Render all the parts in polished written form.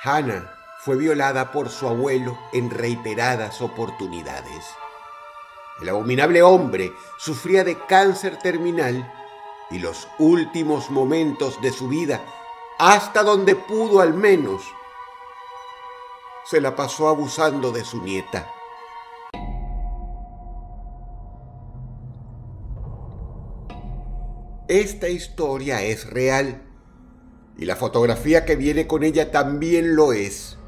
Hannah fue violada por su abuelo en reiteradas oportunidades. El abominable hombre sufría de cáncer terminal y los últimos momentos de su vida, hasta donde pudo al menos, se la pasó abusando de su nieta. Esta historia es real y la fotografía que viene con ella también lo es.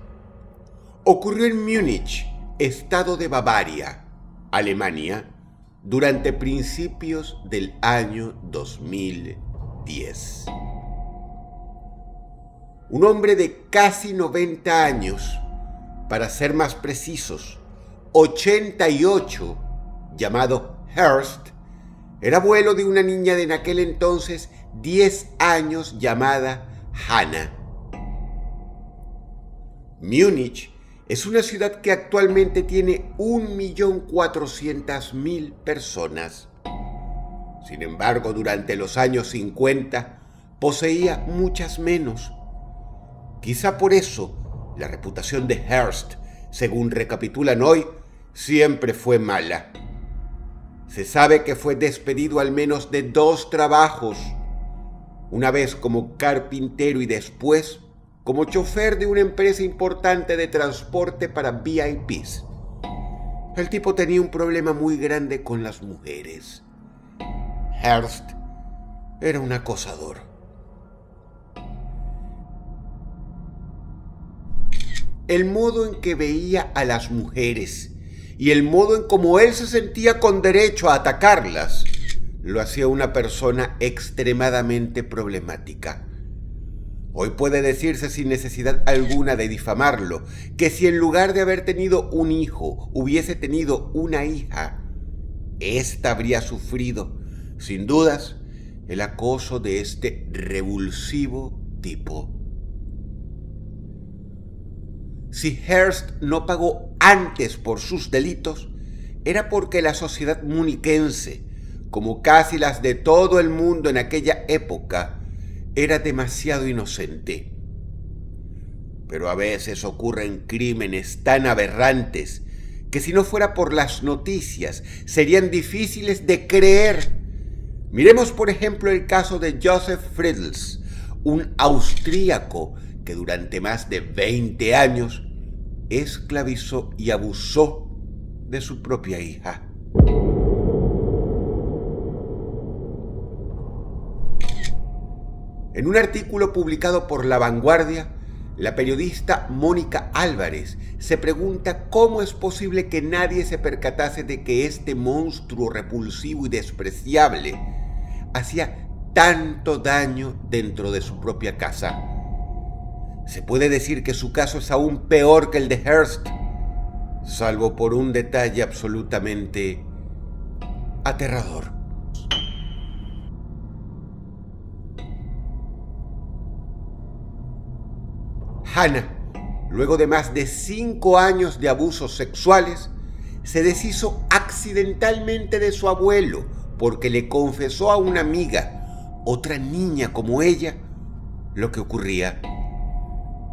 Ocurrió en Múnich, estado de Bavaria, Alemania, durante principios del año 2010. Un hombre de casi 90 años, para ser más precisos, 88, llamado Hearst, era abuelo de una niña de en aquel entonces 10 años llamada Hannah. Múnich es una ciudad que actualmente tiene 1.400.000 personas. Sin embargo, durante los años 50 poseía muchas menos. Quizá por eso la reputación de Hearst, según recapitulan hoy, siempre fue mala. Se sabe que fue despedido al menos de 2 trabajos, una vez como carpintero y después como chofer de una empresa importante de transporte para VIPs. El tipo tenía un problema muy grande con las mujeres. Hearst era un acosador. El modo en que veía a las mujeres y el modo en cómo él se sentía con derecho a atacarlas lo hacía una persona extremadamente problemática. Hoy puede decirse sin necesidad alguna de difamarlo que si en lugar de haber tenido un hijo hubiese tenido una hija, ésta habría sufrido, sin dudas, el acoso de este revulsivo tipo. Si Hearst no pagó antes por sus delitos, era porque la sociedad muniquense, como casi las de todo el mundo en aquella época, era demasiado inocente. Pero a veces ocurren crímenes tan aberrantes que si no fuera por las noticias serían difíciles de creer. Miremos por ejemplo el caso de Joseph Friedls, un austríaco que durante más de 20 años esclavizó y abusó de su propia hija. En un artículo publicado por La Vanguardia, la periodista Mónica Álvarez se pregunta cómo es posible que nadie se percatase de que este monstruo repulsivo y despreciable hacía tanto daño dentro de su propia casa. Se puede decir que su caso es aún peor que el de Hearst, salvo por un detalle absolutamente aterrador. Hannah, luego de más de 5 años de abusos sexuales, se deshizo accidentalmente de su abuelo porque le confesó a una amiga, otra niña como ella, lo que ocurría.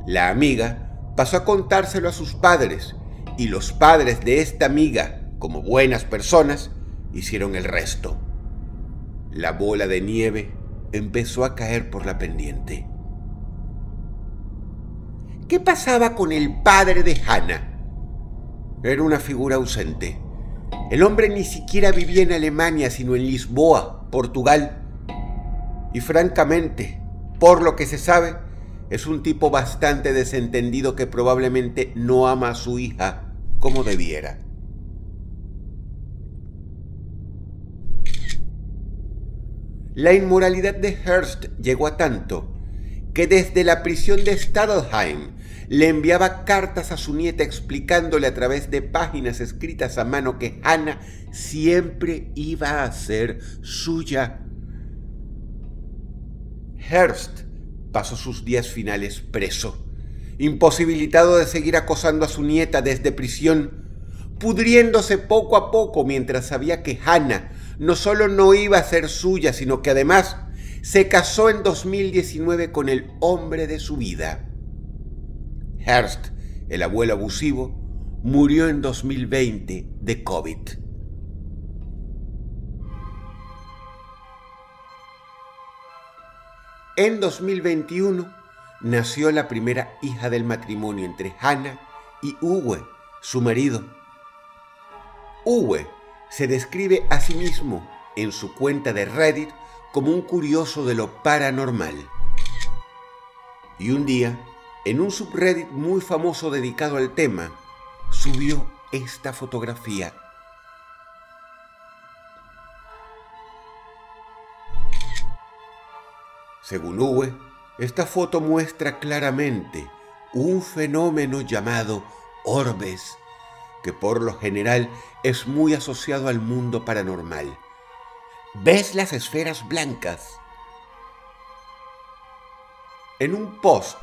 La amiga pasó a contárselo a sus padres y los padres de esta amiga, como buenas personas, hicieron el resto. La bola de nieve empezó a caer por la pendiente. ¿Qué pasaba con el padre de Hannah? Era una figura ausente. El hombre ni siquiera vivía en Alemania, sino en Lisboa, Portugal. Y francamente, por lo que se sabe, es un tipo bastante desentendido que probablemente no ama a su hija como debiera. La inmoralidad de Hearst llegó a tanto que desde la prisión de Stadelheim le enviaba cartas a su nieta explicándole a través de páginas escritas a mano que Hannah siempre iba a ser suya. Hearst pasó sus días finales preso, imposibilitado de seguir acosando a su nieta desde prisión, pudriéndose poco a poco mientras sabía que Hannah no solo no iba a ser suya, sino que además se casó en 2019 con el hombre de su vida. Hearst, el abuelo abusivo, murió en 2020 de COVID. En 2021 nació la primera hija del matrimonio entre Hannah y Uwe, su marido. Uwe se describe a sí mismo en su cuenta de Reddit como un curioso de lo paranormal. Y un día, en un subreddit muy famoso dedicado al tema, subió esta fotografía. Según Uwe, esta foto muestra claramente un fenómeno llamado orbes, que por lo general es muy asociado al mundo paranormal. ¿Ves las esferas blancas? En un post,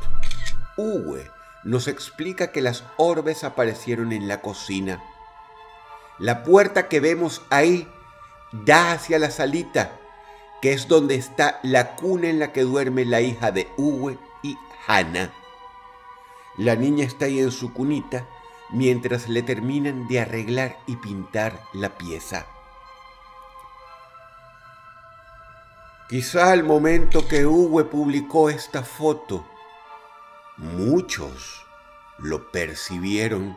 Uwe nos explica que las orbes aparecieron en la cocina. La puerta que vemos ahí da hacia la salita, que es donde está la cuna en la que duerme la hija de Uwe y Hannah. La niña está ahí en su cunita mientras le terminan de arreglar y pintar la pieza. Quizá al momento que Uwe publicó esta foto, muchos lo percibieron.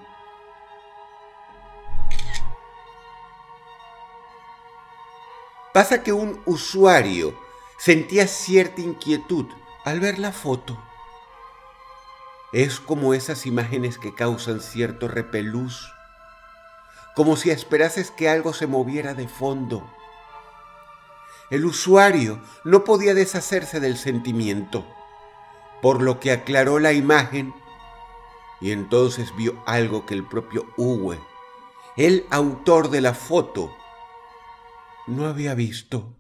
Pasa que un usuario sentía cierta inquietud al ver la foto. Es como esas imágenes que causan cierto repelús, como si esperases que algo se moviera de fondo. El usuario no podía deshacerse del sentimiento, por lo que aclaró la imagen y entonces vio algo que el propio Uwe, el autor de la foto, no había visto.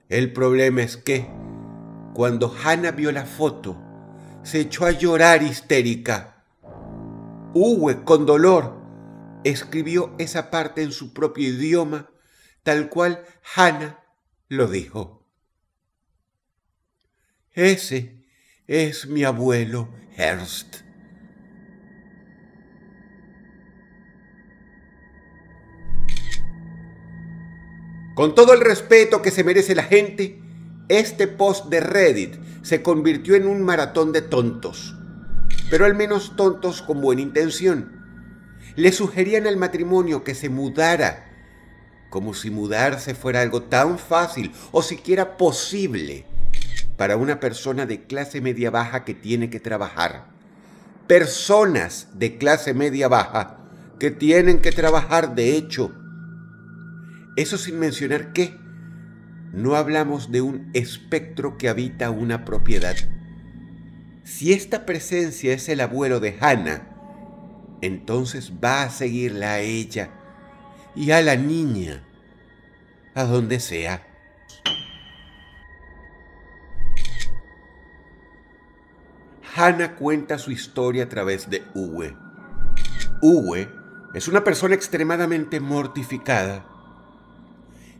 El problema es que, cuando Hannah vio la foto, se echó a llorar histérica. Uwe, con dolor, escribió esa parte en su propio idioma, tal cual Hannah lo dijo. Ese es mi abuelo Hearst. Con todo el respeto que se merece la gente, este post de Reddit se convirtió en un maratón de tontos, pero al menos tontos con buena intención. Le sugerían al matrimonio que se mudara, como si mudarse fuera algo tan fácil o siquiera posible para una persona de clase media baja que tiene que trabajar. Personas de clase media baja que tienen que trabajar, de hecho. Eso sin mencionar que no hablamos de un espectro que habita una propiedad. Si esta presencia es el abuelo de Hannah, entonces va a seguirla a ella y a la niña, a donde sea. Hannah cuenta su historia a través de Uwe. Uwe es una persona extremadamente mortificada.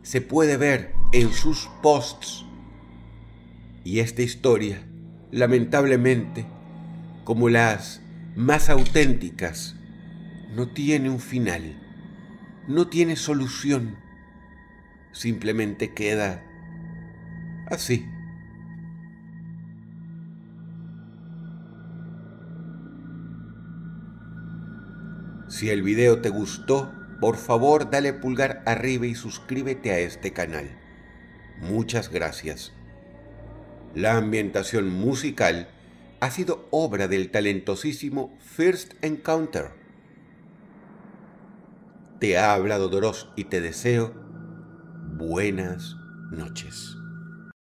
Se puede ver en sus posts. Y esta historia, lamentablemente, como las más auténticas, no tiene un final, no tiene solución, simplemente queda así. Si el video te gustó, por favor dale pulgar arriba y suscríbete a este canal. Muchas gracias. La ambientación musical ha sido obra del talentosísimo First Encounter. Te ha hablado Doros y te deseo buenas noches.